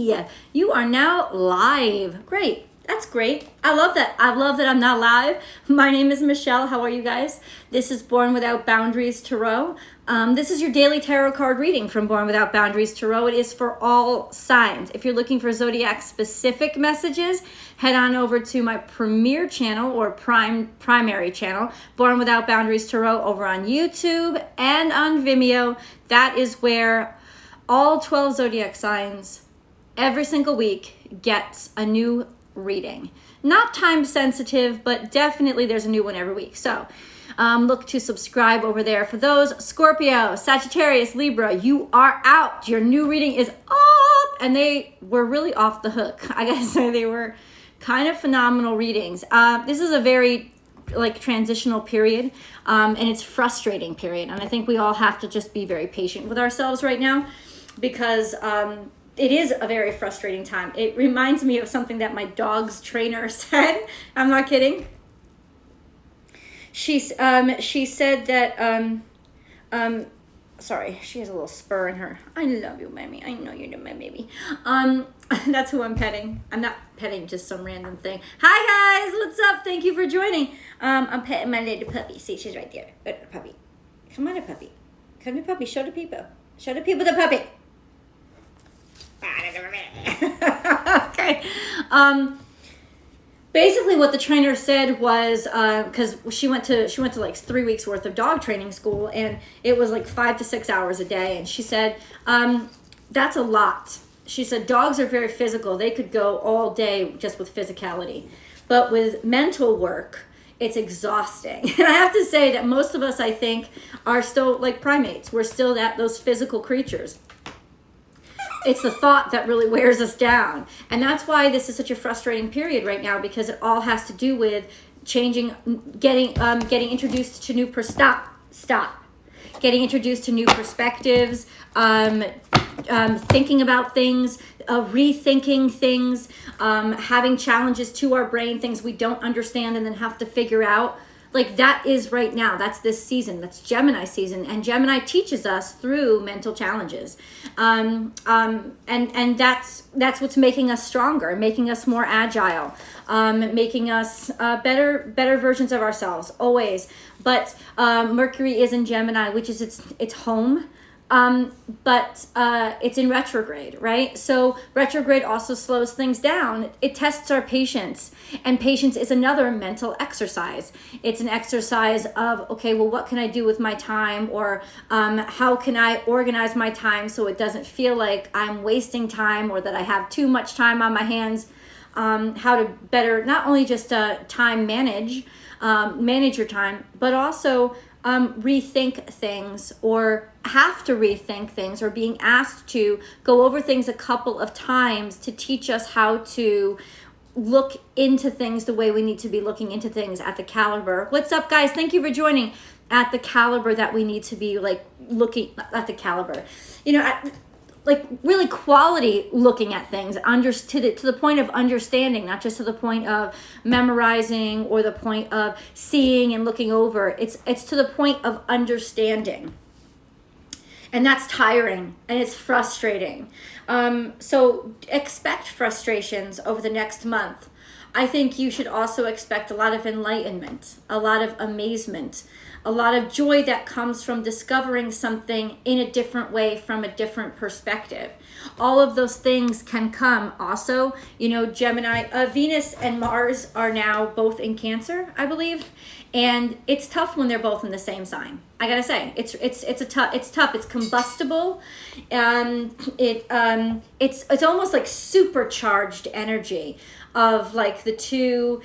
Yeah, you are now live. Great. That's great. I love that. I love that I'm now live. My name is Michelle. How are you guys? This is Born Without Boundaries Tarot. This is your daily tarot card reading from Born Without Boundaries Tarot. It is for all signs. If you're looking for zodiac specific messages, head on over to my premier channel or primary channel, Born Without Boundaries Tarot, over on YouTube and on Vimeo. That is where all 12 zodiac signs every single week gets a new reading. Not time sensitive, but definitely there's a new one every week. So look to subscribe over there. For those, Scorpio, Sagittarius, Libra, you are out. Your new reading is up. And they were really off the hook. I gotta say, they were kind of phenomenal readings. This is a very transitional period, and it's frustrating period. And I think we all have to just be very patient with ourselves right now, because it is a very frustrating time. It reminds me of something that my dog's trainer said. I'm not kidding. She said that, sorry, she has a little spur in her. I love you, Mammy. I know you're my baby. That's who I'm petting. I'm not petting just some random thing. Hi, guys. What's up? Thank you for joining. I'm petting my little puppy. See, she's right there. Puppy. Come on, puppy. Come here, puppy. Show the people. Show the people the puppy. Okay. Basically what the trainer said was, because she went to like 3 weeks worth of dog training school, and it was like 5 to 6 hours a day. And she said, that's a lot. She said, dogs are very physical. They could go all day just with physicality, but with mental work, it's exhausting. And I have to say that most of us, I think, are still like primates. We're still those physical creatures. It's the thought that really wears us down. And that's why this is such a frustrating period right now, because it all has to do with changing, getting introduced to new getting introduced to new perspectives, thinking about things, rethinking things, having challenges to our brain, things we don't understand and then have to figure out. Like, that is right now. That's this season. That's Gemini season. And Gemini teaches us through mental challenges. And that's what's making us stronger, making us more agile, making us better versions of ourselves, always. But Mercury is in Gemini, which is its home. But it's in retrograde, right? So retrograde also slows things down. It tests our patience, and patience is another mental exercise. It's an exercise of, okay, well, what can I do with my time? Or how can I organize my time so it doesn't feel like I'm wasting time or that I have too much time on my hands? How to better, not only just time manage your time, but also rethink things, or have to rethink things, or being asked to go over things a couple of times to teach us how to look into things the way we need to be looking into things at the caliber. What's up, guys? Thank you for joining. At the caliber that we need to be looking at the caliber, really quality looking at things, to the point of understanding, not just to the point of memorizing or the point of seeing and looking over. It's to the point of understanding. And that's tiring and it's frustrating. So expect frustrations over the next month. I think you should also expect a lot of enlightenment, a lot of amazement, a lot of joy that comes from discovering something in a different way, from a different perspective. All of those things can come. Also, Gemini, Venus and Mars are now both in Cancer, I believe. And it's tough when they're both in the same sign. I gotta say, it's tough. It's combustible. It's almost like supercharged energy of like the two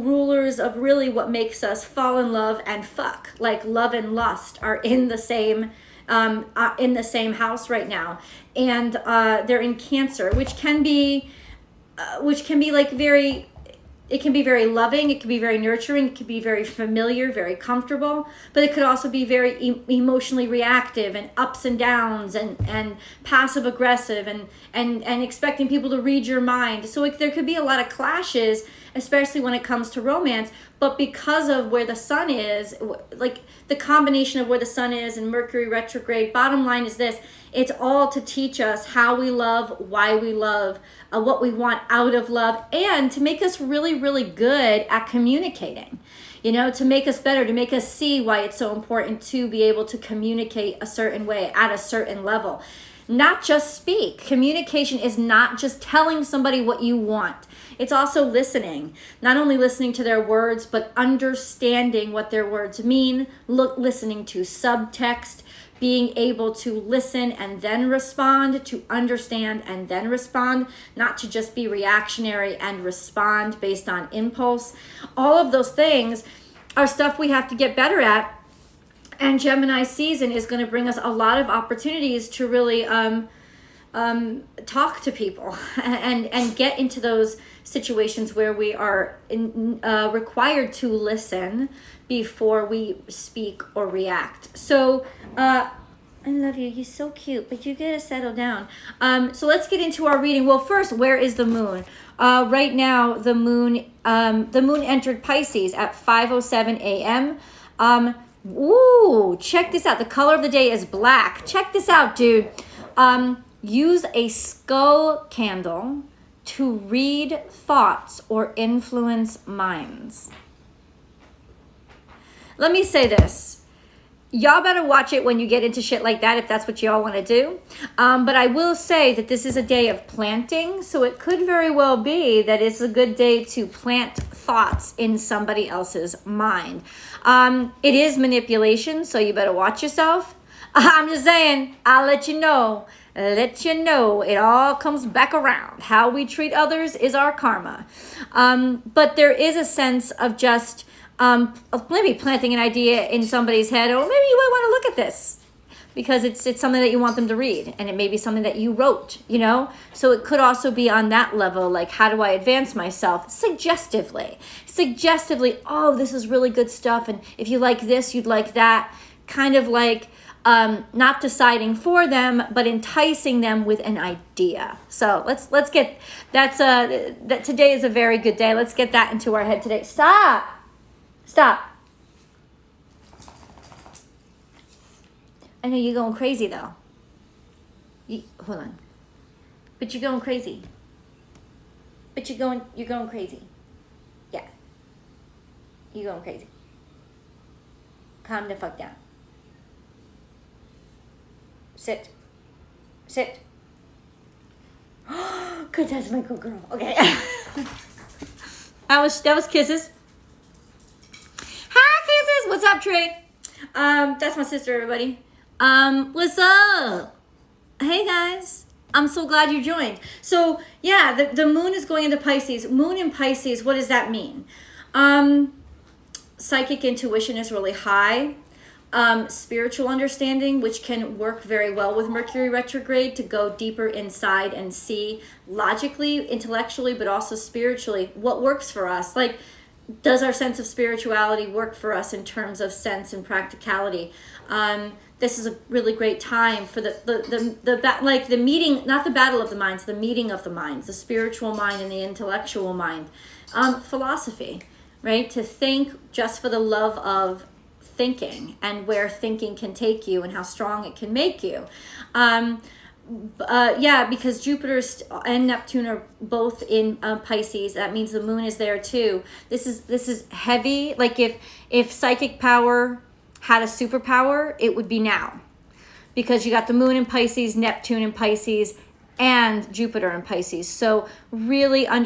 rulers of really what makes us fall in love and fuck. Like love and lust are in the same house right now, and they're in Cancer, which can be like very. It can be very loving, it can be very nurturing, it can be very familiar, very comfortable, but it could also be very emotionally reactive and ups and downs and passive aggressive and expecting people to read your mind. So there could be a lot of clashes especially when it comes to romance. But because of where the sun is, like the combination of where the sun is and Mercury retrograde, bottom line is this: it's all to teach us how we love, why we love, what we want out of love, and to make us really, really good at communicating. You know, to make us better, to make us see why it's so important to be able to communicate a certain way at a certain level. Not just speak. Communication is not just telling somebody what you want. It's also listening. Not only listening to their words, but understanding what their words mean, listening to subtext, being able to listen and then respond, to understand and then respond, not to just be reactionary and respond based on impulse. All of those things are stuff we have to get better at. And Gemini season is going to bring us a lot of opportunities to really talk to people and get into those situations where we are required to listen before we speak or react. So I love you. You're so cute, but you gotta settle down. So let's get into our reading. Well, first, where is the moon? Right now, the moon entered Pisces at 5:07 a.m. Ooh, check this out. The color of the day is black. Check this out, dude. Use a skull candle to read thoughts or influence minds. Let me say this. Y'all better watch it when you get into shit like that if that's what y'all want to do. But I will say that this is a day of planting, so it could very well be that it's a good day to plant thoughts in somebody else's mind. It is manipulation, so you better watch yourself. I'm just saying, I'll let you know. It all comes back around. How we treat others is our karma. But there is a sense of just maybe planting an idea in somebody's head, or maybe you might want to look at this because it's something that you want them to read, and it may be something that you wrote, you know? So it could also be on that level, like, how do I advance myself? Suggestively, oh, this is really good stuff, and if you like this, you'd like that. Kind of like not deciding for them, but enticing them with an idea. So let's get, that today is a very good day. Let's get that into our head today. Stop. I know you're going crazy though. Hold on. But you're going crazy. You're going crazy. Yeah. You're going crazy. Calm the fuck down. Sit. Good, that's my good girl. Okay. that was kisses. Hi, kisses. What's up, Trey? That's my sister, everybody. What's up? Hey, guys. I'm so glad you joined. So, yeah, the moon is going into Pisces. Moon in Pisces, what does that mean? Psychic intuition is really high. Spiritual understanding, which can work very well with Mercury retrograde to go deeper inside and see logically, intellectually, but also spiritually what works for us. Like, does our sense of spirituality work for us in terms of sense and practicality? This is a really great time for the meeting, not the battle of the minds, the meeting of the minds, the spiritual mind and the intellectual mind. Philosophy, right? To think just for the love of thinking and where thinking can take you and how strong it can make you. Because Jupiter and Neptune are both in Pisces. That means the moon is there too. This is heavy. Like if psychic power had a superpower, it would be now, because you got the moon in Pisces, Neptune in Pisces, and Jupiter in Pisces. So really heavy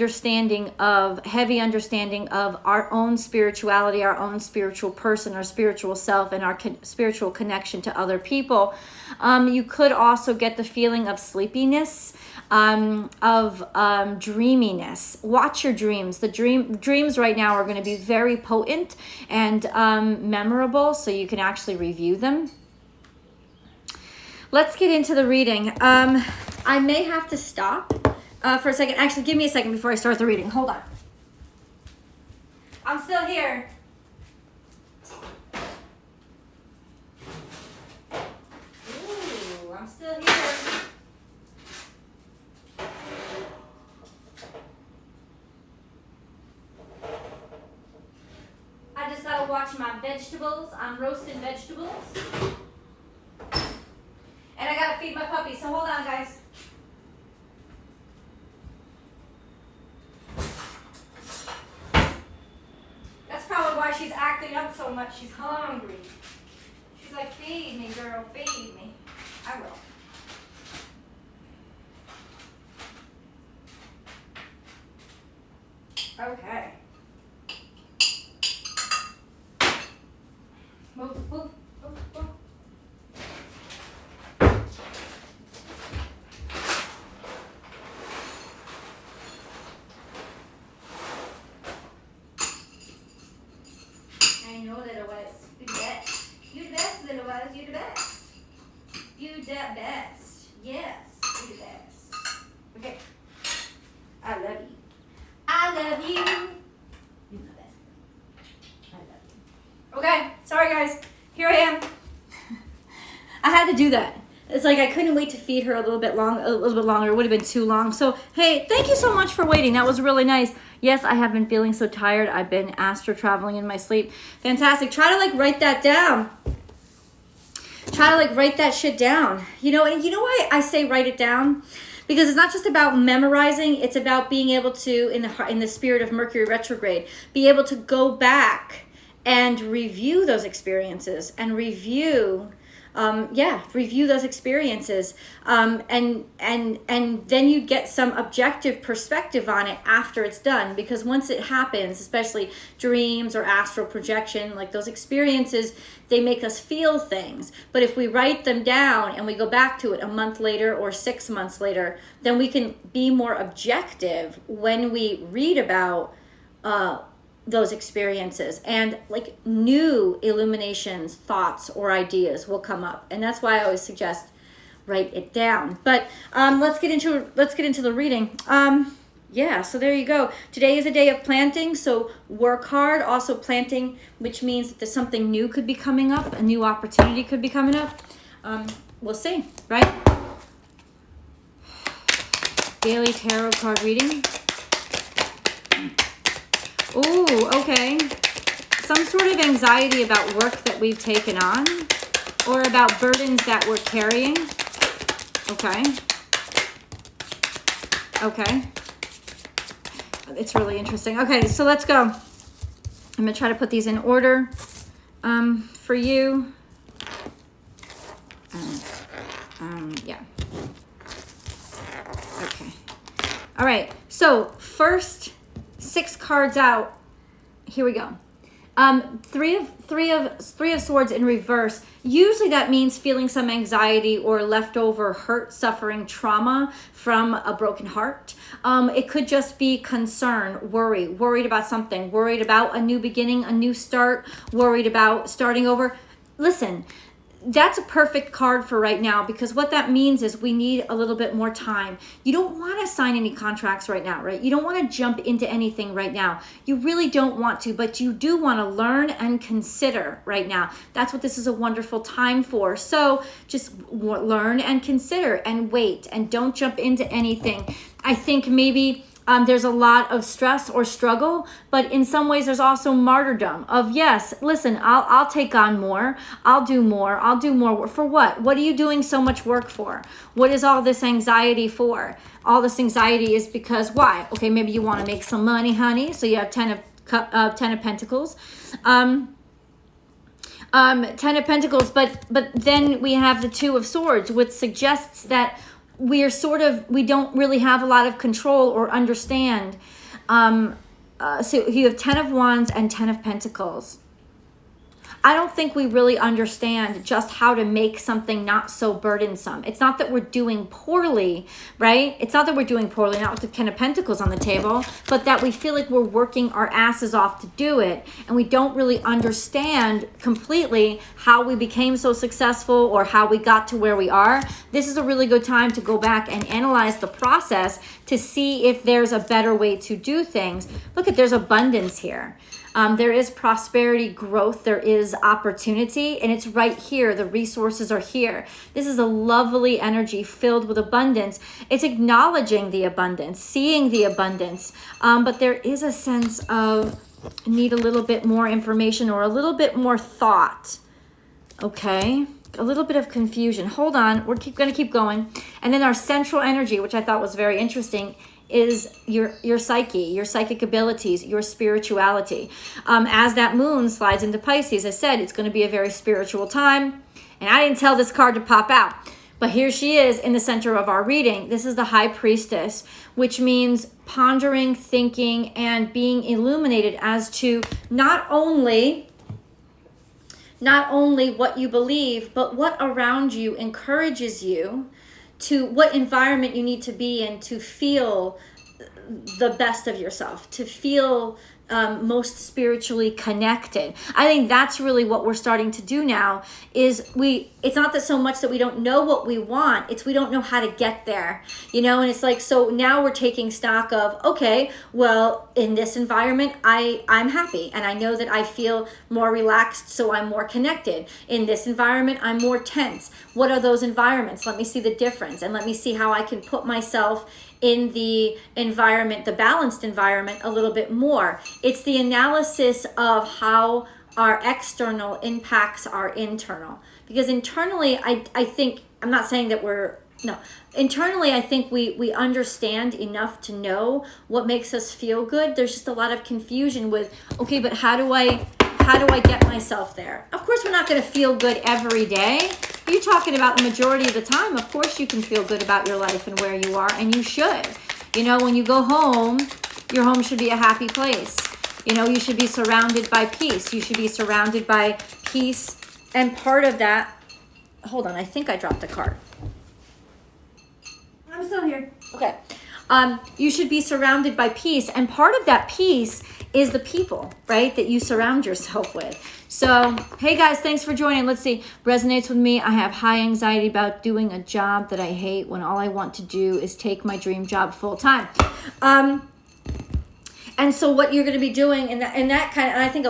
understanding of our own spirituality, our own spiritual person, our spiritual self, and our spiritual connection to other people. You could also get the feeling of sleepiness, of dreaminess. Watch your dreams. The dreams right now are going to be very potent and memorable, so you can actually review them. Let's get into the reading. I may have to stop for a second. Actually, give me a second before I start the reading. Hold on. I'm still here. Ooh, I'm still here. watch my vegetables. I'm roasting vegetables. And I gotta feed my puppy, so hold on, guys. That's probably why she's acting up so much. She's hungry. She's like, feed me, girl, feed me. I will. Okay. Move, move, move, move. I know, little ones. You the best. You the best, little ones. You the best. You the best. Yes, you the best. Okay. I love you. I love you. You're the best. I love you. Okay, sorry guys. Here I am. I had to do that. It's like I couldn't wait to feed her a little bit longer. It would have been too long. So, hey, thank you so much for waiting. That was really nice. Yes, I have been feeling so tired. I've been astro traveling in my sleep. Fantastic. Try to like write that down. Try to like write that shit down. You know, and you know why I say write it down? Because it's not just about memorizing, it's about being able to, in the spirit of Mercury retrograde, be able to go back and review those experiences and review those experiences, and then you get some objective perspective on it after it's done. Because once it happens, especially dreams or astral projection, like those experiences, they make us feel things. But if we write them down and we go back to it a month later or 6 months later, then we can be more objective when we read about those experiences, and like new illuminations, thoughts, or ideas will come up. And that's why I always suggest write it down. But let's get into the reading. So there you go. Today is a day of planting, so work hard. Also planting, which means that there's something new could be coming up, a new opportunity could be coming up. We'll see, right? Daily tarot card reading. Ooh, okay. Some sort of anxiety about work that we've taken on, or about burdens that we're carrying. Okay. Okay. It's really interesting. Okay, so let's go. I'm going to try to put these in order for you. Yeah. Okay. All right. So first 6 cards out. Here we go. Three of Swords in reverse. Usually that means feeling some anxiety or leftover hurt, suffering, trauma from a broken heart. It could just be concern, worried about something, worried about a new beginning, a new start, worried about starting over. Listen, that's a perfect card for right now, because what that means is we need a little bit more time. You don't want to sign any contracts right now, right? You don't want to jump into anything right now. You really don't want to, but you do want to learn and consider right now. That's what this is a wonderful time for. So just learn and consider and wait, and don't jump into anything. I think maybe there's a lot of stress or struggle, but in some ways there's also martyrdom of, yes, listen, I'll take on more. I'll do more. For what? What are you doing so much work for? What is all this anxiety for? All this anxiety is because why? Okay, maybe you want to make some money, honey. So you have 10 of Pentacles. 10 of Pentacles, but then we have the 2 of Swords, which suggests that we don't really have a lot of control or understand. So you have 10 of Wands and 10 of Pentacles. I don't think we really understand just how to make something not so burdensome. It's not that we're doing poorly, right? It's not that we're doing poorly, not with the 10 of Pentacles on the table, but that we feel like we're working our asses off to do it. And we don't really understand completely how we became so successful or how we got to where we are. This is a really good time to go back and analyze the process to see if there's a better way to do things. Look there's abundance here. There is prosperity, growth, there is opportunity, and it's right here. The resources are here. This is a lovely energy filled with abundance. It's acknowledging the abundance, seeing the abundance, but there is a sense of need a little bit more information or a little bit more thought. Okay, a little bit of confusion. Hold on, we're going to keep going. And then our central energy, which I thought was very interesting, is your psyche, your psychic abilities, your spirituality. As that moon slides into Pisces, I said it's going to be a very spiritual time. And I didn't tell this card to pop out, but here she is in the center of our reading. This is the High Priestess, which means pondering, thinking, and being illuminated as to not only what you believe, but what around you encourages you to what environment you need to be in to feel the best of yourself, to feel most spiritually connected. I think that's really what we're starting to do now. It's not that so much that we don't know what we want, it's we don't know how to get there, and it's like, so now we're taking stock of, okay, well, in this environment I'm happy and I know that I feel more relaxed, so I'm more connected. In this environment I'm more tense. What are those environments? Let me see the difference, and let me see how I can put myself in the environment, the balanced environment, a little bit more. It's the analysis of how our external impacts our internal. Because internally, I think, I'm not saying that internally I think we understand enough to know what makes us feel good. There's just a lot of confusion with, okay, but how do I get myself there? Of course, we're not going to feel good every day. You're talking about the majority of the time. Of course, you can feel good about your life and where you are, and you should. When you go home, your home should be a happy place. You should be surrounded by peace. You should be surrounded by peace. And part of that, hold on, I think I dropped a card. I'm still here. Okay. You should be surrounded by peace. And part of that peace is the people, right, that you surround yourself with. So, hey guys, thanks for joining. Let's see. Resonates with me. I have high anxiety about doing a job that I hate when all I want to do is take my dream job full time. And so what you're going to be doing in that kind of, and I think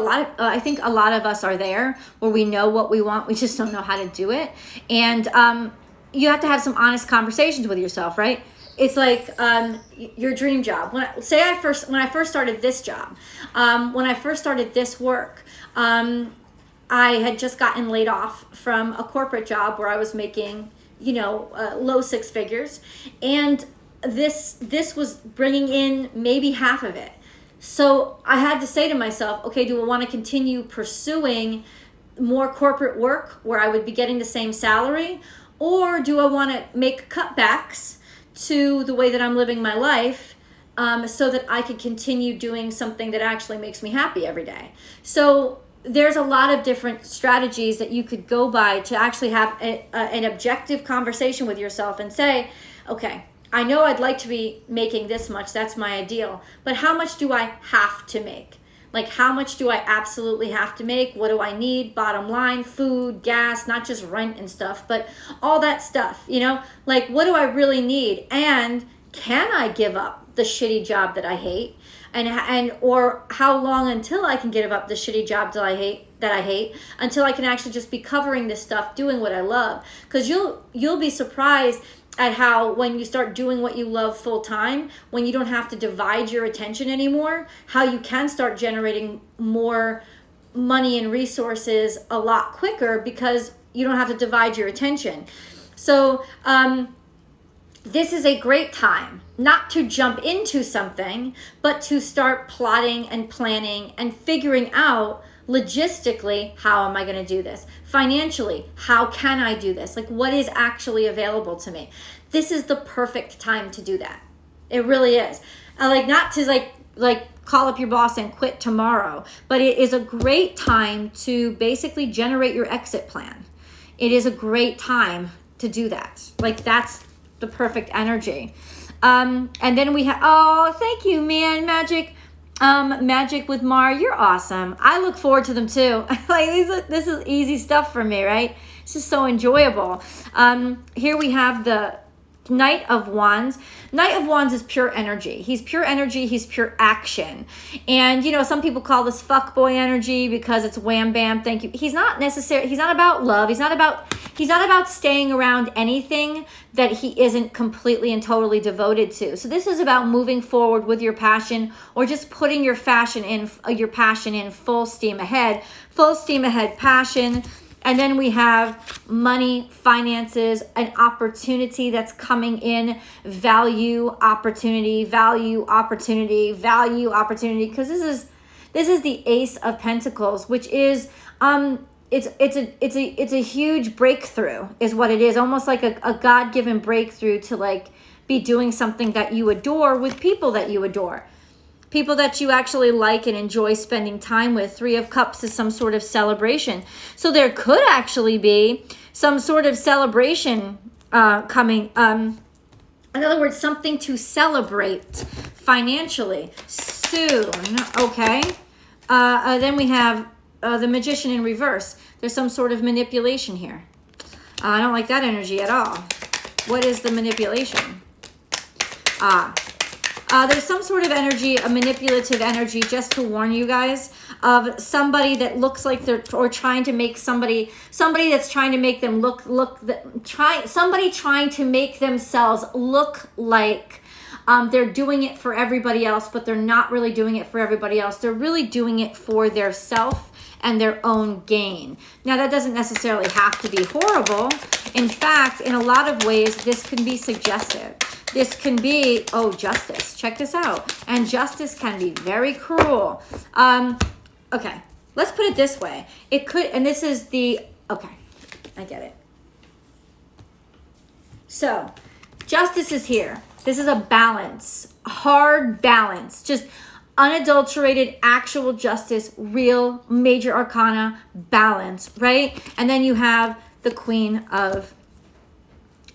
a lot of us are there where we know what we want. We just don't know how to do it. And you have to have some honest conversations with yourself, right? It's like your dream job. When I first started this job, when I first started this work, I had just gotten laid off from a corporate job where I was making, low six figures, and this was bringing in maybe half of it. So I had to say to myself, okay, do I want to continue pursuing more corporate work where I would be getting the same salary, or do I want to make cutbacks to the way that I'm living my life, so that I could continue doing something that actually makes me happy every day? So there's a lot of different strategies that you could go by to actually have an objective conversation with yourself and say, okay, I know I'd like to be making this much, that's my ideal, but how much do I have to make? Like, how much do I absolutely have to make? What do I need? Bottom line, food, gas, not just rent and stuff, but all that stuff, like, what do I really need? And can I give up the shitty job that I hate? Or how long until I can give up the shitty job that I hate, until I can actually just be covering this stuff, doing what I love? Because you'll be surprised at how when you start doing what you love full time, when you don't have to divide your attention anymore, how you can start generating more money and resources a lot quicker because you don't have to divide your attention. So this is a great time not to jump into something, but to start plotting and planning and figuring out logistically, how am I going to do this? Financially, how can I do this? Like, what is actually available to me? This is the perfect time to do that. It really is. Not to call up your boss and quit tomorrow, but it is a great time to basically generate your exit plan. It is a great time to do that. That's the perfect energy. And then we have, oh, thank you, man, Magic. Magic with Mar, you're awesome. I look forward to them too. This is easy stuff for me, right? It's just so enjoyable. Here we have the Knight of Wands. Knight of Wands is pure energy. He's pure energy. He's pure action. And, you know, some people call this fuckboy energy because it's wham bam, thank you. He's not necessarily, he's not about love. He's not about staying around anything that he isn't completely and totally devoted to. So this is about moving forward with your passion, or just putting your passion in full steam ahead passion. And then we have money, finances, an opportunity that's coming in, value, opportunity, because this is the Ace of Pentacles, which is it's a huge breakthrough, is what it is. Almost like a God-given breakthrough to like be doing something that you adore with people that you adore. People that you actually like and enjoy spending time with. Three of Cups is some sort of celebration. So there could actually be some sort of celebration coming. In other words, something to celebrate financially soon. Okay. Then we have the Magician in reverse. There's some sort of manipulation here. I don't like that energy at all. What is the manipulation? There's some sort of energy, a manipulative energy, just to warn you guys, of somebody that looks like they're, or trying to make somebody that's trying to make them somebody trying to make themselves look like they're doing it for everybody else, but they're not really doing it for everybody else. They're really doing it for their self and their own gain. Now, that doesn't necessarily have to be horrible. In fact, in a lot of ways, this can be suggestive. This can be, oh, justice. Check this out. And justice can be very cruel. Okay, let's put it this way. It could, and this is the, okay, I get it. So, justice is here. This is a balance, a hard balance, just unadulterated, actual justice, real major arcana balance, right? And then you have the Queen of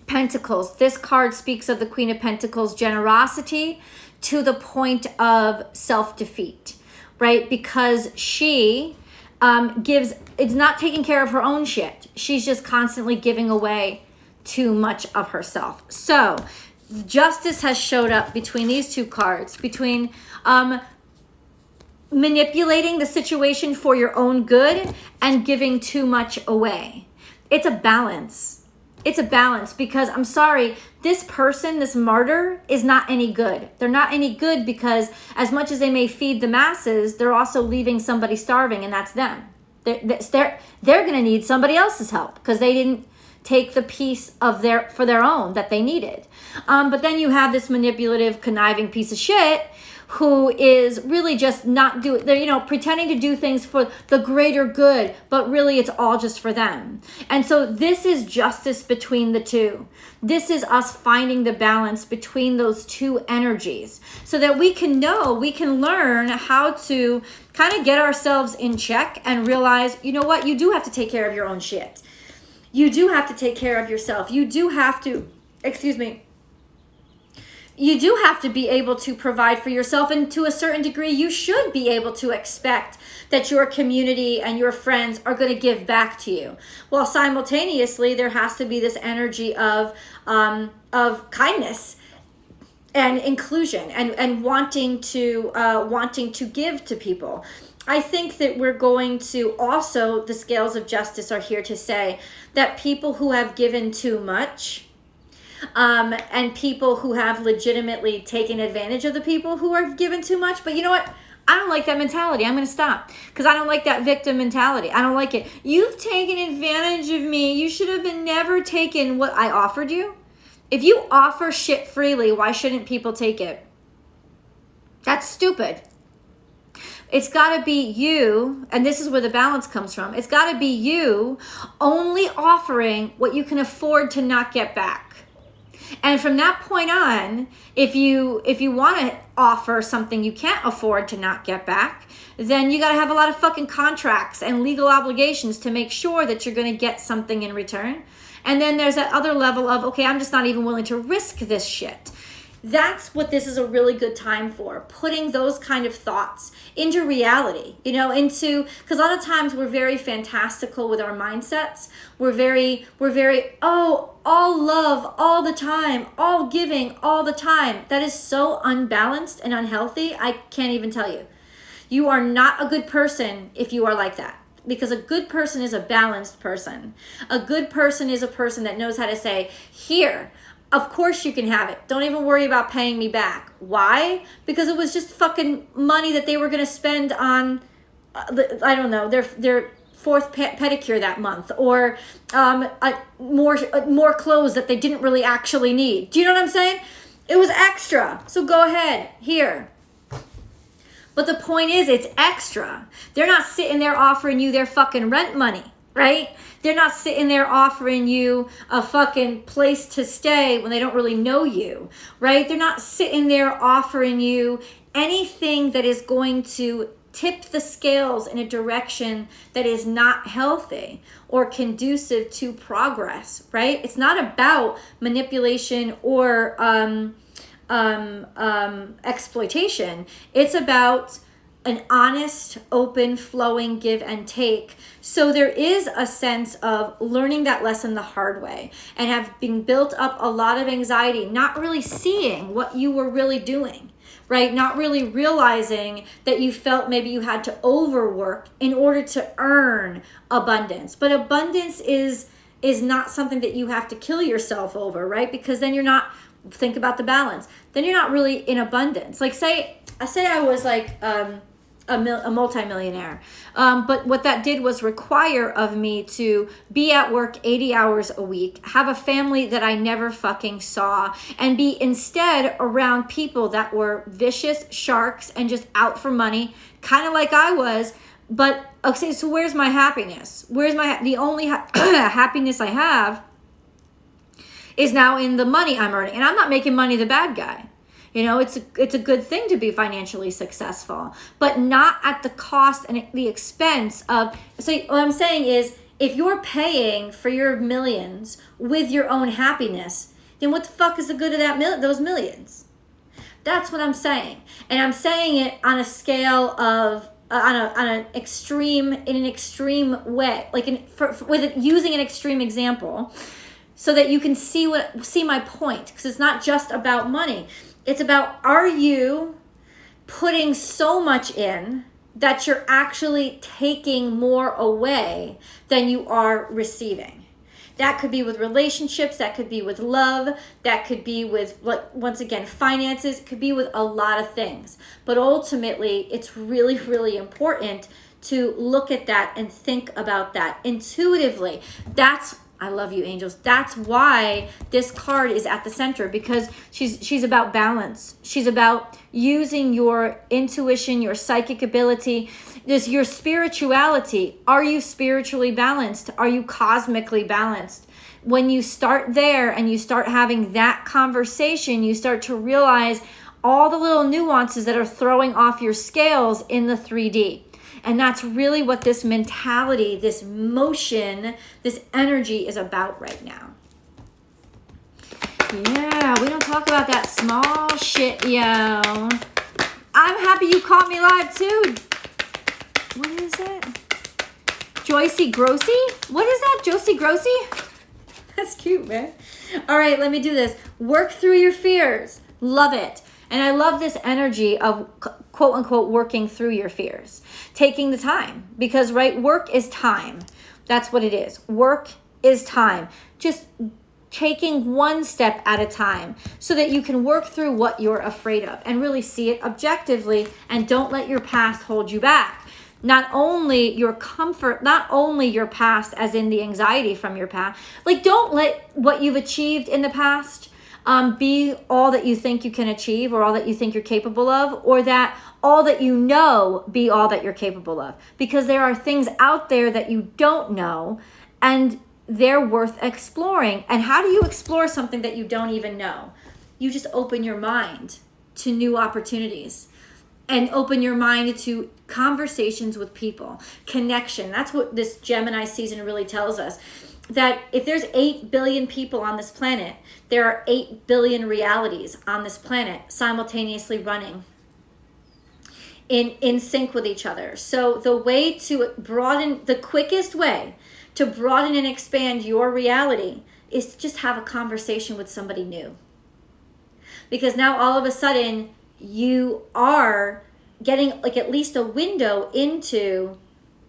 Pentacles. This card speaks of the Queen of Pentacles, generosity to the point of self-defeat, right? Because she is not taking care of her own shit. She's just constantly giving away too much of herself. So justice has showed up between these two cards, between manipulating the situation for your own good and giving too much away. It's a balance. It's a balance, because I'm sorry, this person, this martyr, is not any good. They're not any good because as much as they may feed the masses, they're also leaving somebody starving, and that's them. They're going to need somebody else's help because they didn't take the piece of for their own that they needed. But then you have this manipulative, conniving piece of shit who is really just not doing, they're, you know, pretending to do things for the greater good, but really it's all just for them. And so this is justice between the two. This is us finding the balance between those two energies so that we can learn how to kind of get ourselves in check and realize, you know what, you do have to take care of your own shit. You do have to take care of yourself. You do have to, you do have to be able to provide for yourself, and to a certain degree, you should be able to expect that your community and your friends are going to give back to you. While simultaneously, there has to be this energy of kindness and inclusion and wanting to give to people. I think that we're going to also, the scales of justice are here to say that people who have given too much, and people who have legitimately taken advantage of the people who are given too much. But you know what? I don't like that mentality. I'm going to stop because I don't like that victim mentality. I don't like it. You've taken advantage of me. You should have never taken what I offered you. If you offer shit freely, why shouldn't people take it? That's stupid. It's got to be you, and this is where the balance comes from. It's got to be you only offering what you can afford to not get back. And from that point on, if you want to offer something you can't afford to not get back, then you got to have a lot of fucking contracts and legal obligations to make sure that you're going to get something in return. And then there's that other level of, okay, I'm just not even willing to risk this shit. That's what this is a really good time for, putting those kind of thoughts into reality, because a lot of times we're very fantastical with our mindsets. We're very, all love all the time, all giving all the time. That is so unbalanced and unhealthy. I can't even tell you. You are not a good person if you are like that. Because a good person is a balanced person. A good person is a person that knows how to say, here, of course you can have it. Don't even worry about paying me back. Why? Because it was just fucking money that they were going to spend on, I don't know, their fourth pedicure that month, or more clothes that they didn't really actually need. Do you know what I'm saying? It was extra. So go ahead, here. But the point is, it's extra. They're not sitting there offering you their fucking rent money, right? They're not sitting there offering you a fucking place to stay when they don't really know you, right? They're not sitting there offering you anything that is going to tip the scales in a direction that is not healthy or conducive to progress, right? It's not about manipulation or exploitation. It's about an honest, open, flowing give and take. So there is a sense of learning that lesson the hard way and have been built up a lot of anxiety, not really seeing what you were really doing, right? Not really realizing that you felt maybe you had to overwork in order to earn abundance. But abundance is not something that you have to kill yourself over, right? Because then you're not, think about the balance, then you're not really in abundance. Like say I was like a multimillionaire, but what that did was require of me to be at work 80 hours a week, have a family that I never fucking saw, and be instead around people that were vicious sharks and just out for money, kind of like I was. But okay, so where's my happiness? The only happiness I have is now in the money I'm earning. And I'm not making money the bad guy. It's a good thing to be financially successful, but not at the cost and the expense of, so what I'm saying is, if you're paying for your millions with your own happiness, then what the fuck is the good of those millions? That's what I'm saying. And I'm saying it on a scale of, in an extreme way, like using an extreme example, so that you can see my point, because it's not just about money. It's about, are you putting so much in that you're actually taking more away than you are receiving? That could be with relationships, that could be with love, that could be with, like, once again, finances, it could be with a lot of things. But ultimately, it's really, really important to look at that and think about that intuitively. I love you, angels. That's why this card is at the center, because she's about balance. She's about using your intuition, your psychic ability, your spirituality. Are you spiritually balanced? Are you cosmically balanced? When you start there and you start having that conversation, you start to realize all the little nuances that are throwing off your scales in the 3D. And that's really what this mentality, this motion, this energy is about right now. Yeah, we don't talk about that small shit, yo. I'm happy you caught me live too. What is it? Joycey Grossi? What is that, Josie Grossi? That's cute, man. All right, let me do this. Work through your fears. Love it. And I love this energy of quote unquote working through your fears, taking the time, because right, work is time. That's what it is. Work is time. Just taking one step at a time so that you can work through what you're afraid of and really see it objectively, and don't let your past hold you back. Not only your comfort, not only your past as in the anxiety from your past, like don't let what you've achieved in the past be all that you think you can achieve, or all that you think you're capable of, or that all that you know be all that you're capable of. Because there are things out there that you don't know, and they're worth exploring. And how do you explore something that you don't even know? You just open your mind to new opportunities and open your mind to conversations with people, connection. That's what this Gemini season really tells us. that if there's 8 billion people on this planet, there are 8 billion realities on this planet simultaneously running in sync with each other. So the way to broaden, the quickest way to broaden and expand your reality is to just have a conversation with somebody new. Because now all of a sudden you are getting like at least a window into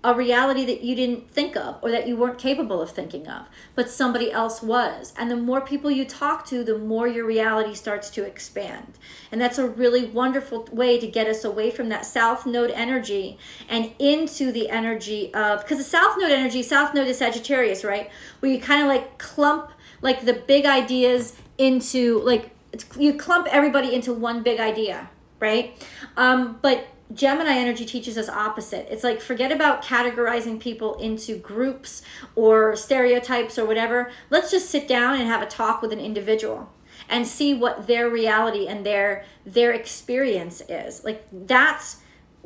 a reality that you didn't think of or that you weren't capable of thinking of, but somebody else was. And the more people you talk to, the more your reality starts to expand. And that's a really wonderful way to get us away from that South Node energy and into the energy of, because the South Node energy, South Node is Sagittarius, right? Where you kind of like clump like the big ideas into like, you clump everybody into one big idea, right? But Gemini energy teaches us opposite. It's like, forget about categorizing people into groups or stereotypes or whatever. Let's just sit down and have a talk with an individual and see what their reality and their experience is. Like, that's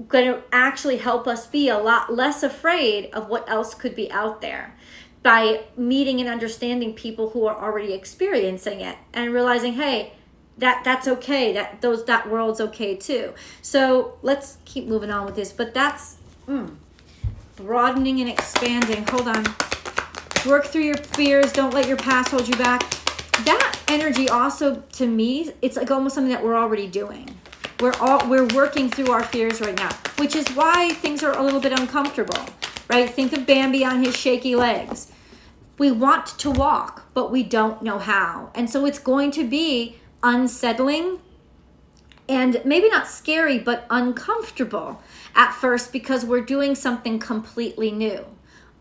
going to actually help us be a lot less afraid of what else could be out there by meeting and understanding people who are already experiencing it and realizing, hey, that's okay, that world's okay too. So let's keep moving on with this, but that's broadening and expanding. Hold on. Work through your fears. Don't let your past hold you back. That energy also, to me, it's like almost something that we're already doing. We're working through our fears right now, which is why things are a little bit uncomfortable, right? Think of Bambi on his shaky legs. We want to walk, but we don't know how. And so it's going to be unsettling and maybe not scary, but uncomfortable at first because we're doing something completely new.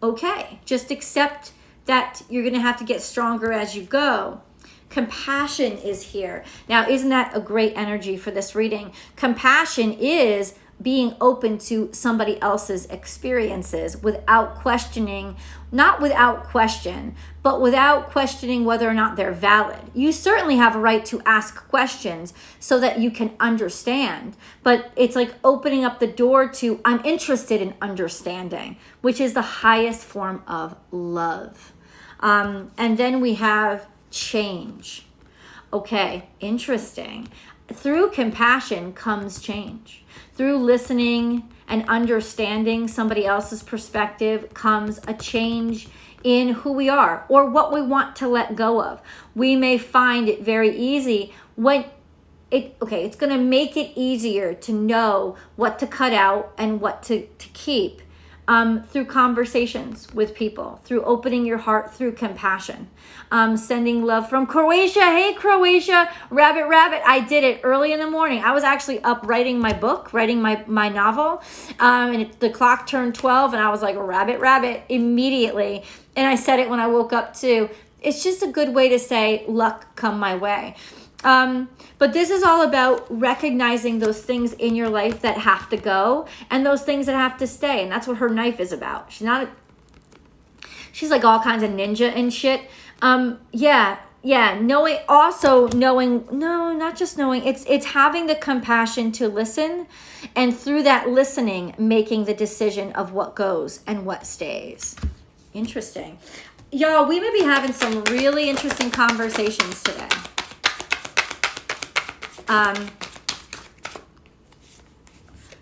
Okay, just accept that you're going to have to get stronger as you go. Compassion is here. Now, isn't that a great energy for this reading? Compassion is being open to somebody else's experiences without questioning, not without question, but without questioning whether or not they're valid. You certainly have a right to ask questions so that you can understand, but it's like opening up the door to, I'm interested in understanding, which is the highest form of love. And then we have change. Okay, interesting. Through compassion comes change. Through listening and understanding somebody else's perspective comes a change in who we are or what we want to let go of. We may find it very easy when it's going to make it easier to know what to cut out and what to keep through conversations with people, through opening your heart, through compassion. Sending love from Croatia. Hey, Croatia, rabbit. I did it early in the morning. I was actually up writing my book, writing my novel. And the clock turned 12 and I was like, rabbit, immediately. And I said it when I woke up too. It's just a good way to say, luck come my way. But this is all about recognizing those things in your life that have to go and those things that have to stay. And that's what her knife is about. She's like all kinds of ninja and shit. It's having the compassion to listen, and through that listening, making the decision of what goes and what stays. Interesting. Y'all, we may be having some really interesting conversations today.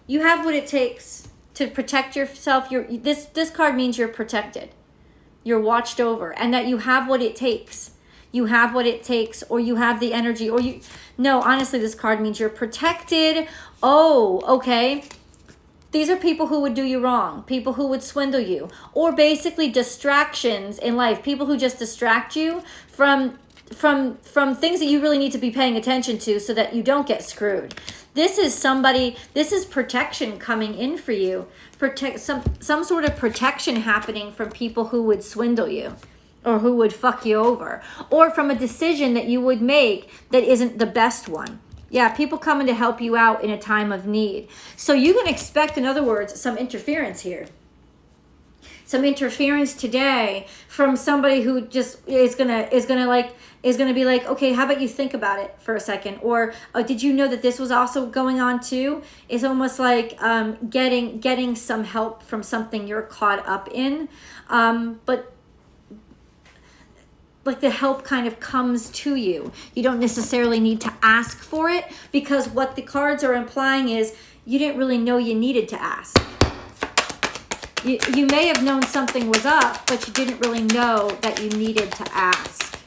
You have what it takes to protect yourself. This card means you're protected. You're watched over, and that you have what it takes. You have what it takes, or you have the energy, honestly, this card means you're protected. Oh, okay. These are people who would do you wrong, people who would swindle you, or basically distractions in life, people who just distract you from things that you really need to be paying attention to so that you don't get screwed. This is protection coming in for you. Some sort of protection happening from people who would swindle you or who would fuck you over, or from a decision that you would make that isn't the best one. Yeah, people coming to help you out in a time of need. So you can expect, in other words, some interference here. Some interference today from somebody who just is gonna be like, okay, how about you think about it for a second? Or did you know that this was also going on too? It's almost like getting some help from something you're caught up in. But like the help kind of comes to you. You don't necessarily need to ask for it, because what the cards are implying is you didn't really know you needed to ask. You may have known something was up, but you didn't really know that you needed to ask.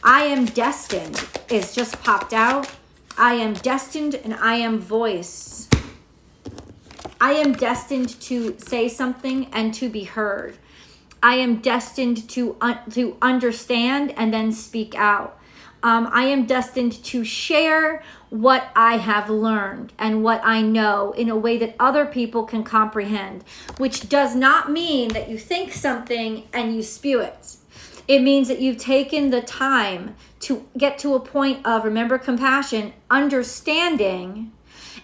I am destined is just popped out. I am destined and I am voice. I am destined to say something and to be heard. I am destined to understand and then speak out. I am destined to share what I have learned and what I know in a way that other people can comprehend, which does not mean that you think something and you spew it. It means that you've taken the time to get to a point of, remember, compassion, understanding,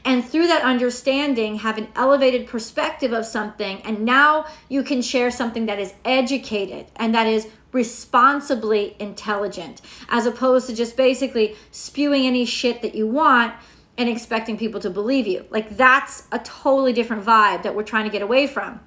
and through that understanding have an elevated perspective of something, and now you can share something that is educated and that is responsibly intelligent, as opposed to just basically spewing any shit that you want and expecting people to believe you. Like, that's a totally different vibe that we're trying to get away from.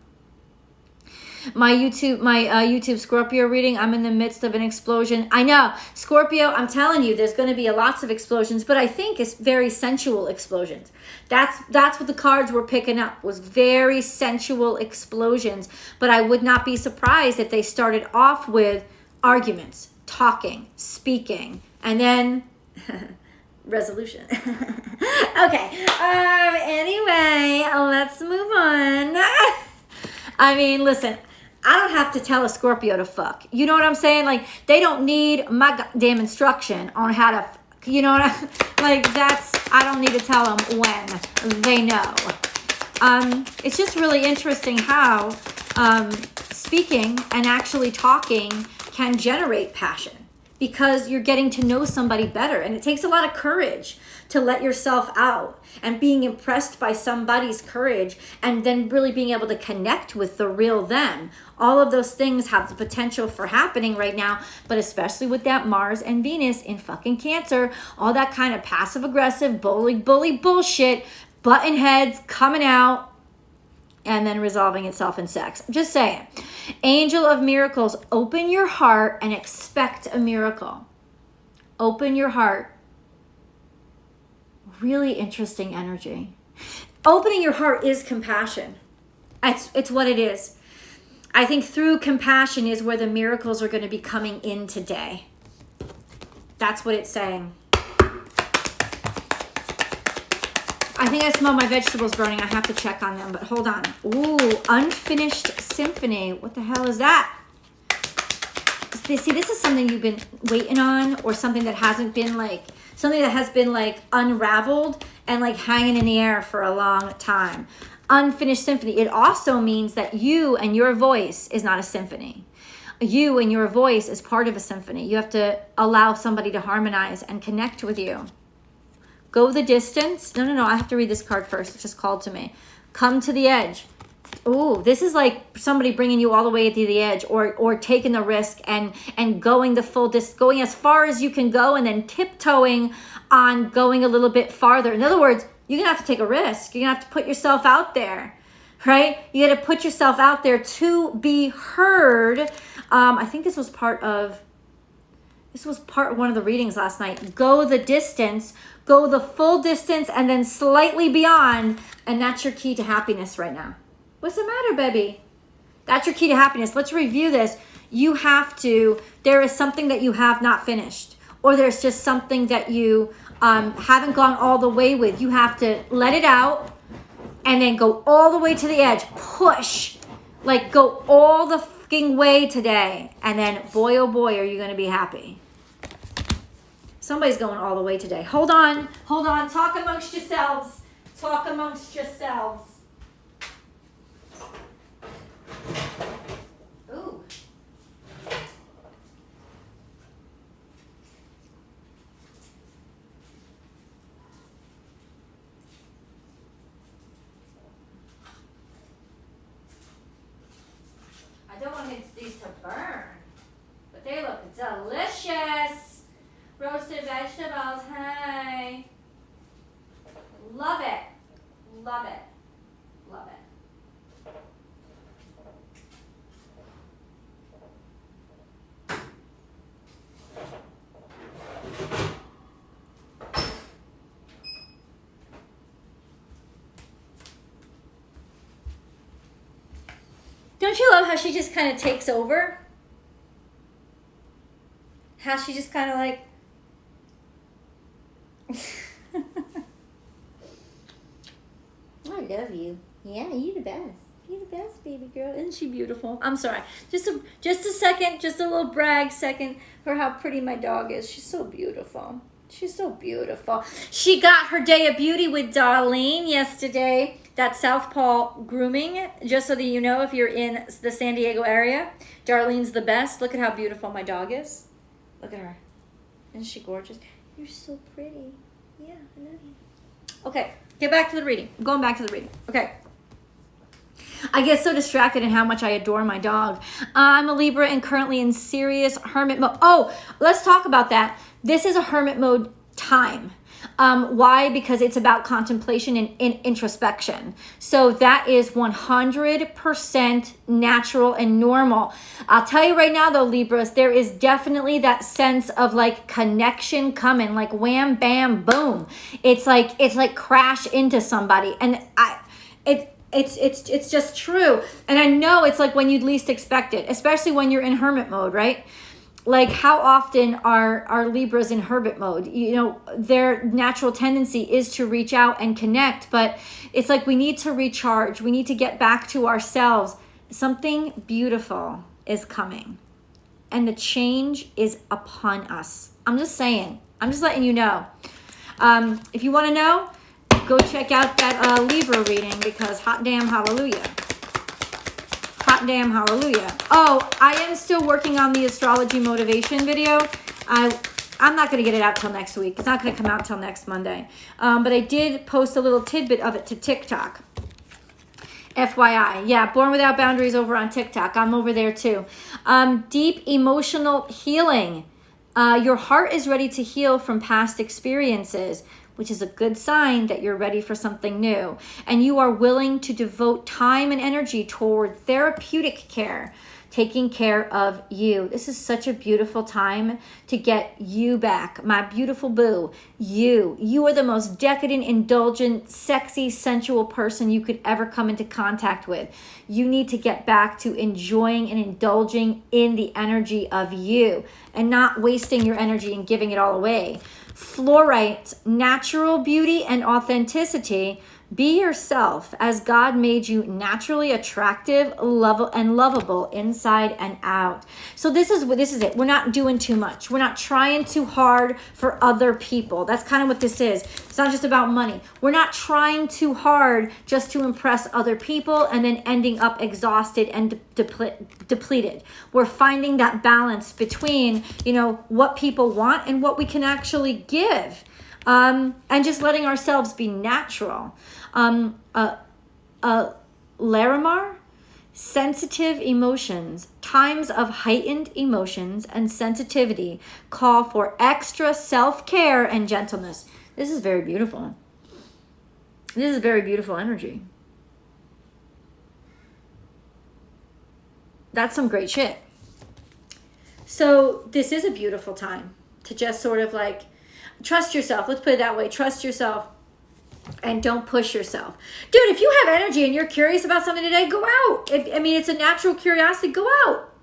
My YouTube Scorpio reading, I'm in the midst of an explosion. I know, Scorpio, I'm telling you, there's going to be lots of explosions, but I think it's very sensual explosions. That's what the cards were picking up, was very sensual explosions. But I would not be surprised if they started off with arguments, talking, speaking, and then resolution. Okay. Anyway, let's move on. I mean, listen, I don't have to tell a Scorpio to fuck. You know what I'm saying? Like, they don't need my goddamn instruction on how to, you know what like, that's, I don't need to tell them when. They know. It's just really interesting how speaking and actually talking can generate passion, because you're getting to know somebody better. And it takes a lot of courage to let yourself out, and being impressed by somebody's courage, and then really being able to connect with the real them. All of those things have the potential for happening right now, but especially with that Mars and Venus in fucking Cancer, all that kind of passive aggressive, bully bullshit, button heads coming out, and then resolving itself in sex. I'm just saying. Angel of Miracles, open your heart and expect a miracle. Open your heart. Really interesting energy. Opening your heart is compassion. It's what it is. I think through compassion is where the miracles are going to be coming in today. That's what it's saying. I think I smell my vegetables burning. I have to check on them, but hold on. Ooh, Unfinished Symphony. What the hell is that? See, this is something you've been waiting on, or something that hasn't been like, something that has been like unraveled and like hanging in the air for a long time. Unfinished Symphony. It also means that you and your voice is not a symphony. You and your voice is part of a symphony. You have to allow somebody to harmonize and connect with you. Go the distance. No. I have to read this card first. It just called to me. Come to the edge. Ooh, this is like somebody bringing you all the way to the edge, or taking the risk and going the full distance, going as far as you can go, and then tiptoeing on going a little bit farther. In other words, you're going to have to take a risk. You're going to have to put yourself out there, right? You got to put yourself out there to be heard. I think this was part of one of the readings last night. Go the distance, go the full distance, and then slightly beyond. And that's your key to happiness right now. What's the matter, baby? That's your key to happiness. Let's review this. You have to, there is something that you have not finished, or there's just something that you haven't gone all the way with. You have to let it out and then go all the way to the edge. Push. Like, go all the fucking way today. And then, boy, oh boy, are you going to be happy. Somebody's going all the way today. Hold on. Talk amongst yourselves. Ooh. I don't want these to burn, but they look delicious. Roasted vegetables, hey. Love it. Don't you love how she just kind of takes over? How she just kind of like... I love you. Yeah, you the best. You the best, baby girl. Isn't she beautiful? I'm sorry. Just a second, just a little brag second for how pretty my dog is. She's so beautiful. She's so beautiful. She got her day of beauty with Darlene yesterday. That's Southpaw Grooming. Just so that you know, if you're in the San Diego area, Darlene's the best. Look at how beautiful my dog is. Look at her. Isn't she gorgeous? You're so pretty. Yeah, I love you. Okay, get back to the reading. I'm going back to the reading. Okay. I get so distracted in how much I adore my dog. I'm a Libra and currently in serious hermit mode. Oh, let's talk about that. This is a hermit mode time. Why? Because it's about contemplation and introspection. So that is 100% natural and normal. I'll tell you right now though, Libras, there is definitely that sense of like connection coming, like wham, bam, boom. It's like crash into somebody. And it's just true. And I know it's like when you'd least expect it, especially when you're in hermit mode, right? Like how often are Libras in hermit mode? You know, their natural tendency is to reach out and connect, but it's like we need to recharge. We need to get back to ourselves. Something beautiful is coming and the change is upon us. I'm just saying, I'm just letting you know. If you want to know, go check out that Libra reading because hot damn hallelujah. Hot damn hallelujah. Oh, I am still working on the astrology motivation video. I'm not going to get it out till next week. It's not going to come out till next Monday. But I did post a little tidbit of it to TikTok. FYI. Yeah, Born Without Boundaries over on TikTok. I'm over there too. Deep emotional healing. Your heart is ready to heal from past experiences, which is a good sign that you're ready for something new. And you are willing to devote time and energy toward therapeutic care, taking care of you. This is such a beautiful time to get you back. My beautiful boo, you are the most decadent, indulgent, sexy, sensual person you could ever come into contact with. You need to get back to enjoying and indulging in the energy of you and not wasting your energy and giving it all away. Fluorite, natural beauty and authenticity. Be yourself as God made you naturally attractive, lovable inside and out. So this is it. We're not doing too much. We're not trying too hard for other people. That's kind of what this is. It's not just about money. We're not trying too hard just to impress other people and then ending up exhausted and depleted. We're finding that balance between, you know, what people want and what we can actually give. And just letting ourselves be natural. Lenormand, sensitive emotions, times of heightened emotions and sensitivity call for extra self-care and gentleness. This is very beautiful. This is very beautiful energy. That's some great shit. So this is a beautiful time to just sort of like trust yourself. Let's put it that way. Trust yourself and don't push yourself. Dude, if you have energy and you're curious about something today, go out. It's a natural curiosity. Go out.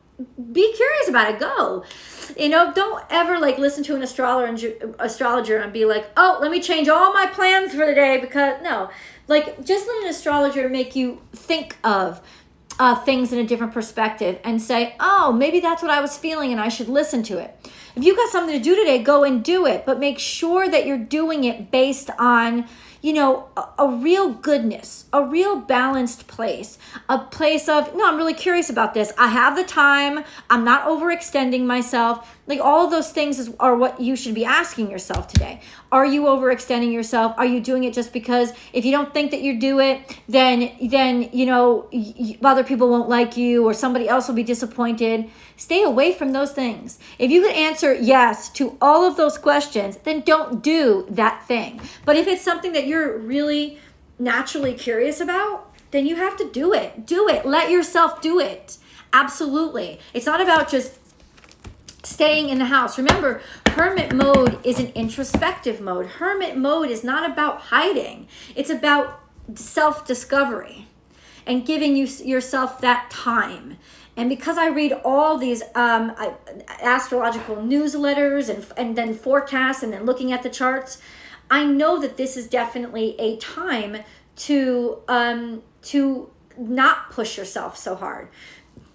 Be curious about it. Go. You know, don't ever like listen to an astrologer and be like, oh, let me change all my plans for the day because no. Like just let an astrologer make you think of things in a different perspective and say, oh, maybe that's what I was feeling and I should listen to it. If you got something to do today, go and do it, but make sure that you're doing it based on, you know, a real goodness, a real balanced place, a place of, no, I'm really curious about this. I have the time. I'm not overextending myself. Like all of those things are what you should be asking yourself today. Are you overextending yourself? Are you doing it just because if you don't think that you do it, then you know, other people won't like you or somebody else will be disappointed? Stay away from those things. If you can answer yes to all of those questions, then don't do that thing. But if it's something that you're really naturally curious about, then you have to do it. Do it. Let yourself do it. Absolutely. It's not about just staying in the house. Remember, hermit mode is an introspective mode. Hermit mode is not about hiding. It's about self-discovery. and giving yourself that time. And because I read all these astrological newsletters and then forecasts and then looking at the charts, I know that this is definitely a time to not push yourself so hard,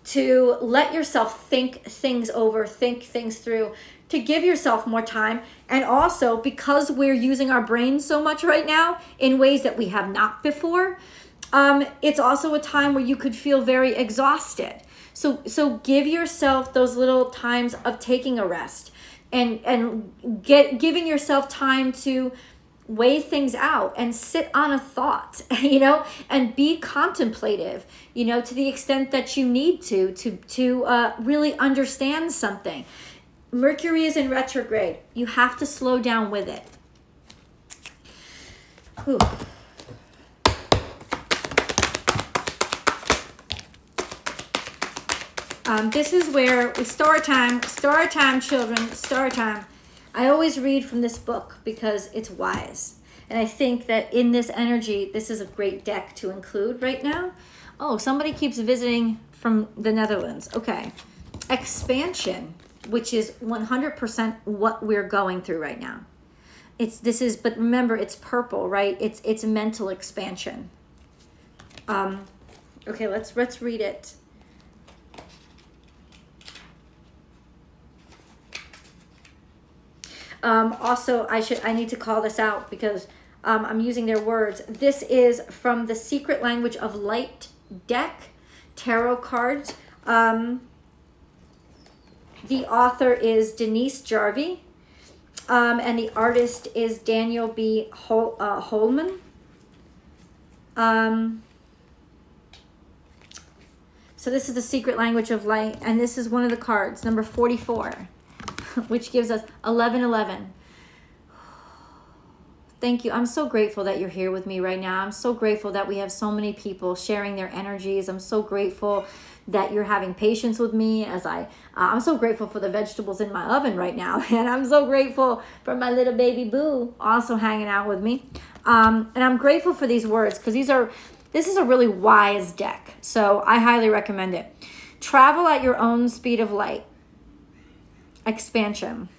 to let yourself think things over, think things through, to give yourself more time. And also, because we're using our brains so much right now in ways that we have not before, it's also a time where you could feel very exhausted. So give yourself those little times of taking a rest and giving yourself time to weigh things out and sit on a thought, and be contemplative, to the extent that you need to really understand something. Mercury is in retrograde. You have to slow down with it. Whew. This is where story time, children, story time. I always read from this book because it's wise. And I think that in this energy, this is a great deck to include right now. Oh, somebody keeps visiting from the Netherlands. Okay. Expansion, which is 100% what we're going through right now. But remember, it's purple, right? It's mental expansion. Okay, let's read it. Also, I need to call this out because I'm using their words. This is from the Secret Language of Light deck, tarot cards. The author is Denise Jarvie, and the artist is Daniel B. Holman. So this is the Secret Language of Light, and this is one of the cards, number 44. Which gives us 1111. Thank you. I'm so grateful that you're here with me right now. I'm so grateful that we have so many people sharing their energies. I'm so grateful that you're having patience with me as I'm so grateful for the vegetables in my oven right now. And I'm so grateful for my little baby boo also hanging out with me. And I'm grateful for these words because this is a really wise deck. So I highly recommend it. Travel at your own speed of light. Expansion.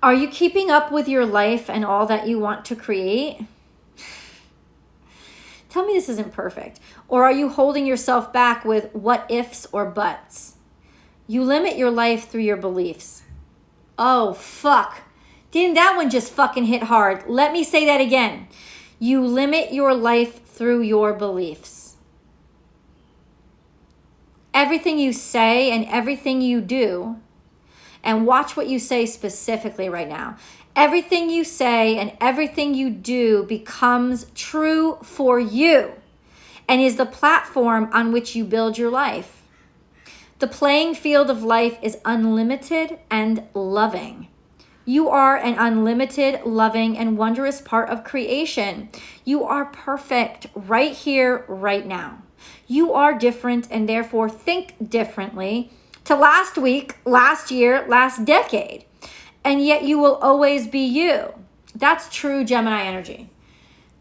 Are you keeping up with your life and all that you want to create? Tell me this isn't perfect. Or are you holding yourself back with what ifs or buts? You limit your life through your beliefs. Oh, fuck. Didn't that one just fucking hit hard? Let me say that again. You limit your life through your beliefs. Everything you say and everything you do. And watch what you say specifically right now. Everything you say and everything you do becomes true for you and is the platform on which you build your life. The playing field of life is unlimited and loving. You are an unlimited, loving, and wondrous part of creation. You are perfect right here, right now. You are different and therefore think differently to last week, last year, last decade. And yet you will always be you. That's true Gemini energy.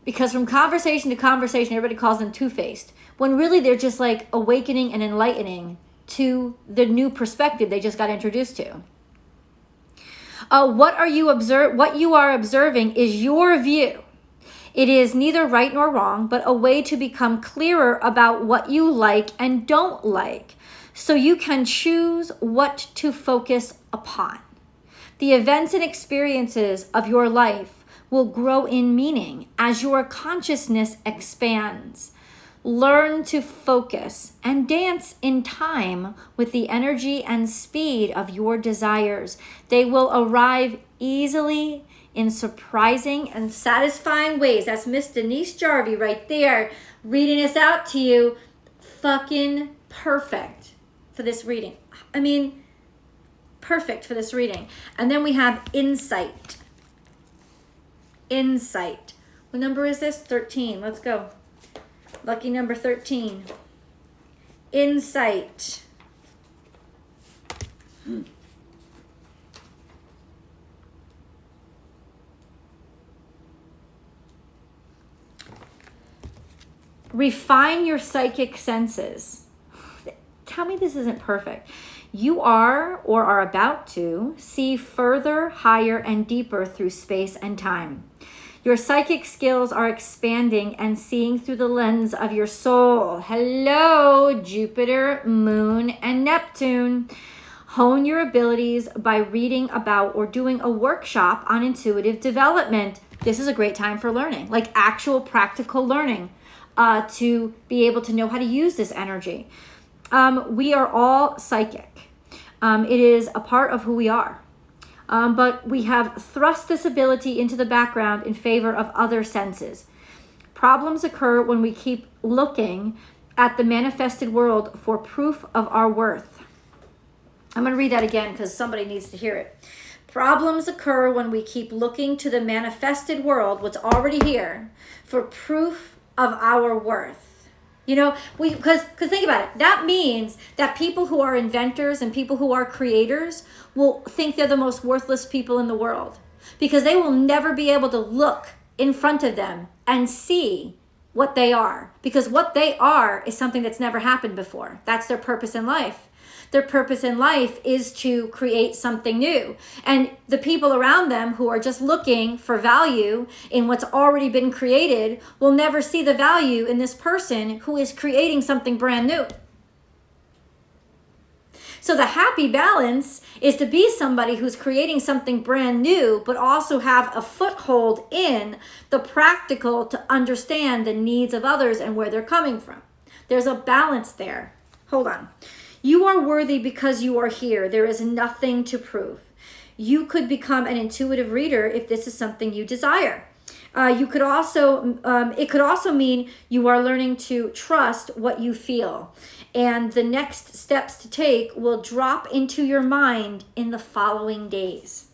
Because from conversation to conversation, everybody calls them two-faced. When really they're just like awakening and enlightening to the new perspective they just got introduced to. What you are observing is your view. It is neither right nor wrong, but a way to become clearer about what you like and don't like. So you can choose what to focus upon. The events and experiences of your life will grow in meaning as your consciousness expands. Learn to focus and dance in time with the energy and speed of your desires. They will arrive easily in surprising and satisfying ways. That's Miss Denise Jarvie right there, reading this out to you. Fucking perfect for this reading. I mean, perfect for this reading. And then we have insight. Insight. What number is this? 13. Let's go. Lucky number 13. Insight. refine your psychic senses. Tell me this isn't perfect. You are or are about to see further, higher, and deeper through space and time. Your psychic skills are expanding and seeing through the lens of your soul. Hello, Jupiter, Moon, and Neptune. Hone your abilities by reading about or doing a workshop on intuitive development. This is a great time for learning, like actual practical learning, to be able to know how to use this energy. We are all psychic. It is a part of who we are. But we have thrust this ability into the background in favor of other senses. Problems occur when we keep looking at the manifested world for proof of our worth. I'm going to read that again because somebody needs to hear it. Problems occur when we keep looking to the manifested world, what's already here, for proof of our worth. You know, because think about it. That means that people who are inventors and people who are creators will think they're the most worthless people in the world, because they will never be able to look in front of them and see what they are, because what they are is something that's never happened before. That's their purpose in life. Their purpose in life is to create something new. And the people around them who are just looking for value in what's already been created will never see the value in this person who is creating something brand new. So the happy balance is to be somebody who's creating something brand new, but also have a foothold in the practical to understand the needs of others and where they're coming from. There's a balance there. Hold on. You are worthy because you are here. There is nothing to prove. You could become an intuitive reader if this is something you desire. It could also mean you are learning to trust what you feel. And the next steps to take will drop into your mind in the following days.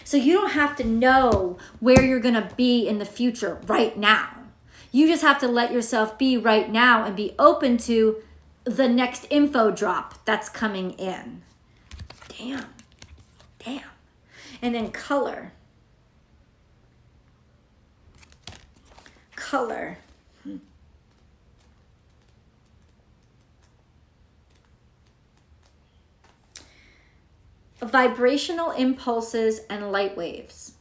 So you don't have to know where you're going to be in the future right now. You just have to let yourself be right now and be open to the next info drop that's coming in. Damn. And then color. Vibrational impulses and light waves.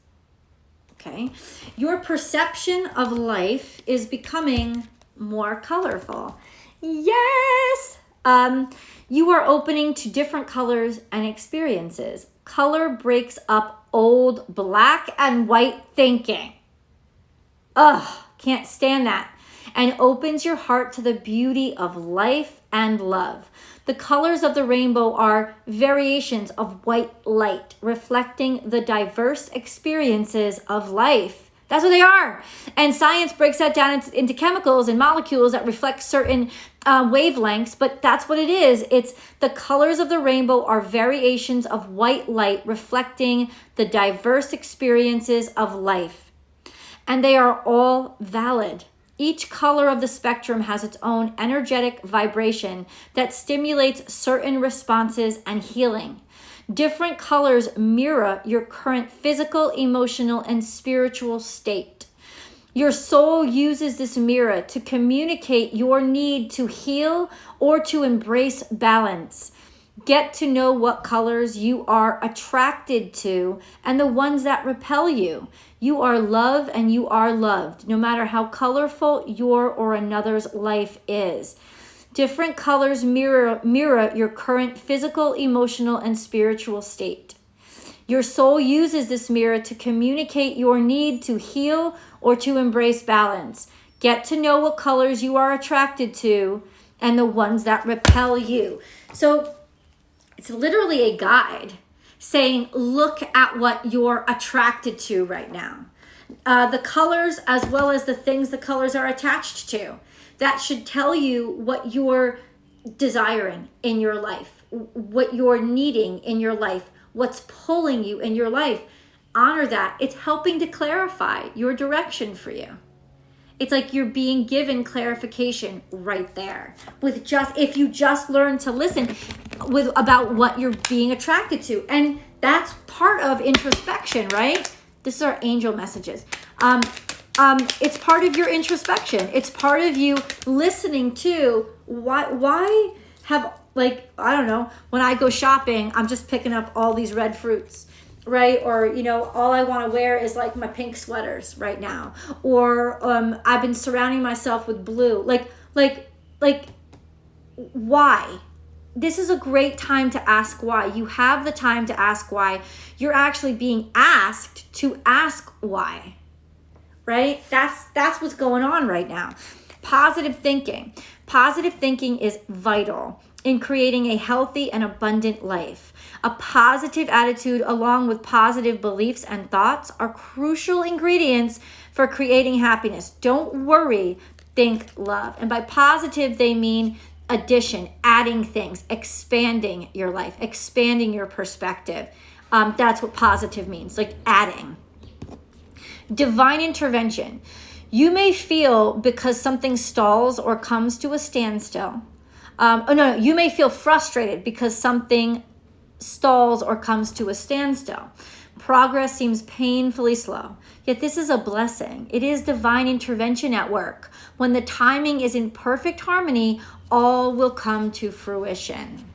Okay. Your perception of life is becoming more colorful. Yes! You are opening to different colors and experiences. Color breaks up old black and white thinking. Ugh, can't stand that. And opens your heart to the beauty of life and love. The colors of the rainbow are variations of white light, reflecting the diverse experiences of life. That's what they are. And science breaks that down into chemicals and molecules that reflect certain wavelengths, but that's what it is. It's the colors of the rainbow are variations of white light reflecting the diverse experiences of life. And they are all valid. Each color of the spectrum has its own energetic vibration that stimulates certain responses and healing. Different colors mirror your current physical, emotional, and spiritual state. Your soul uses this mirror to communicate your need to heal or to embrace balance. Get to know what colors you are attracted to and the ones that repel you. You are love and you are loved, no matter how colorful your or another's life is. Different colors mirror your current physical, emotional, and spiritual state. Your soul uses this mirror to communicate your need to heal or to embrace balance. Get to know what colors you are attracted to and the ones that repel you. So it's literally a guide saying, look at what you're attracted to right now. The colors as well as the things the colors are attached to. That should tell you what you're desiring in your life, what you're needing in your life, what's pulling you in your life. Honor that. It's helping to clarify your direction for you. It's like you're being given clarification right there. If you just learn to listen about what you're being attracted to. And that's part of introspection, right? This is our angel messages. It's part of your introspection. It's part of you listening to why have, like, I don't know, when I go shopping, I'm just picking up all these red fruits, right? Or, you know, all I want to wear is like my pink sweaters right now. Or I've been surrounding myself with blue. Like, why? This is a great time to ask why. You have the time to ask why. You're actually being asked to ask why, right? That's what's going on right now. Positive thinking. Positive thinking is vital in creating a healthy and abundant life. A positive attitude along with positive beliefs and thoughts are crucial ingredients for creating happiness. Don't worry, think love. And by positive, they mean addition, adding things, expanding your life, expanding your perspective. That's what positive means, like adding. Divine intervention. You may feel because something stalls or comes to a standstill. You may feel frustrated because something stalls or comes to a standstill. Progress seems painfully slow. Yet this is a blessing. It is divine intervention at work. When the timing is in perfect harmony, all will come to fruition.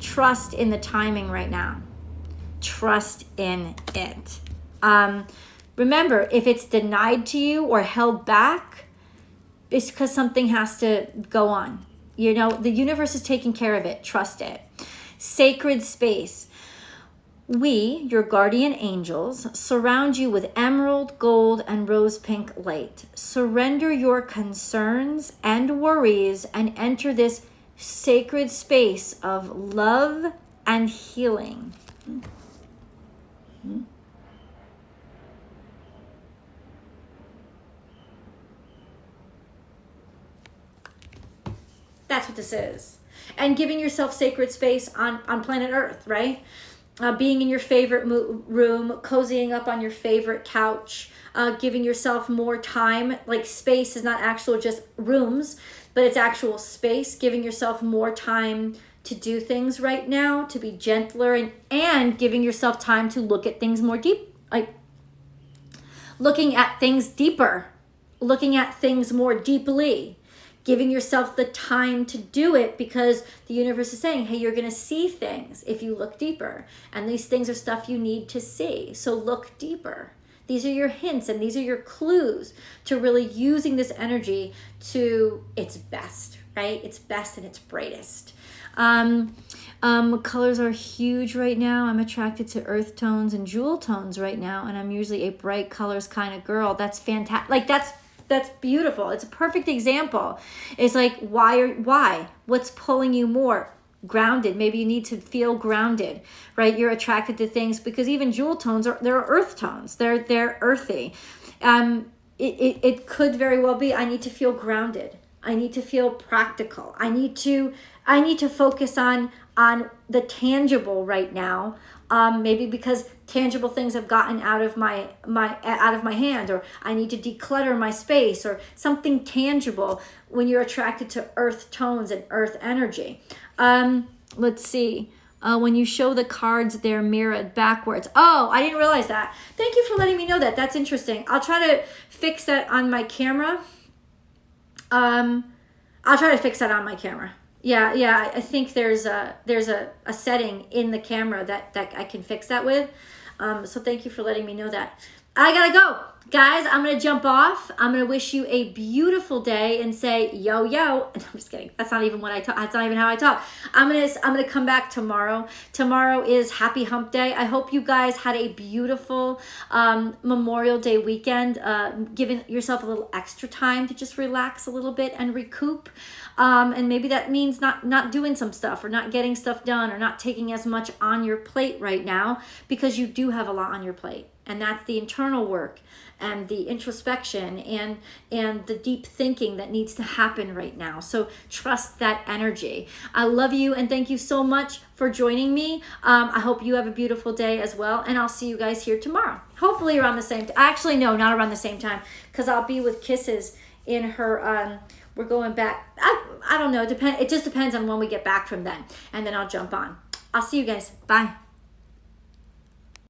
Trust in the timing right now. Trust in it. Remember, if it's denied to you or held back, it's because something has to go on. You know, the universe is taking care of it. Trust it. Sacred space. We, your guardian angels, surround you with emerald, gold, and rose pink light. Surrender your concerns and worries and enter this sacred space of love and healing. That's what this is. And giving yourself sacred space on planet Earth, right? Being in your favorite room, cozying up on your favorite couch, giving yourself more time. Like, space is not actual just rooms, but it's actual space. Giving yourself more time to do things right now, to be gentler, and giving yourself time to look at things more deep, like looking at things deeper, looking at things more deeply. Giving yourself the time to do it, because the universe is saying, hey, you're going to see things if you look deeper. And these things are stuff you need to see. So look deeper. These are your hints and these are your clues to really using this energy to its best, right? Its best and its brightest. Colors are huge right now. I'm attracted to earth tones and jewel tones right now. And I'm usually a bright colors kind of girl. That's fantastic. Like, that's beautiful. It's a perfect example. It's like, why? What's pulling you more? Grounded. Maybe you need to feel grounded, right? You're attracted to things because even jewel tones they're earth tones. They're earthy. It could very well be, I need to feel grounded. I need to feel practical. I need to focus on the tangible right now. Maybe because tangible things have gotten out of my hand, or I need to declutter my space, or something tangible when you're attracted to earth tones and earth energy. Let's see. When you show the cards, they're mirrored backwards. Oh, I didn't realize that. Thank you for letting me know that. That's interesting. I'll try to fix that on my camera. Yeah, I think there's a setting in the camera that I can fix that with. So thank you for letting me know that. I gotta go. Guys, I'm gonna jump off. I'm gonna wish you a beautiful day and say yo. I'm just kidding. That's not even what I talk. That's not even how I talk. I'm gonna come back tomorrow. Tomorrow is Happy Hump Day. I hope you guys had a beautiful Memorial Day weekend. Giving yourself a little extra time to just relax a little bit and recoup. And maybe that means not doing some stuff, or not getting stuff done, or not taking as much on your plate right now, because you do have a lot on your plate. And that's the internal work and the introspection and the deep thinking that needs to happen right now. So trust that energy. I love you and thank you so much for joining me. I hope you have a beautiful day as well. And I'll see you guys here tomorrow. Hopefully around the same time. Actually, no, not around the same time, because I'll be with Kisses in her... we're going back. I don't know. It just depends on when we get back from then. And then I'll jump on. I'll see you guys. Bye.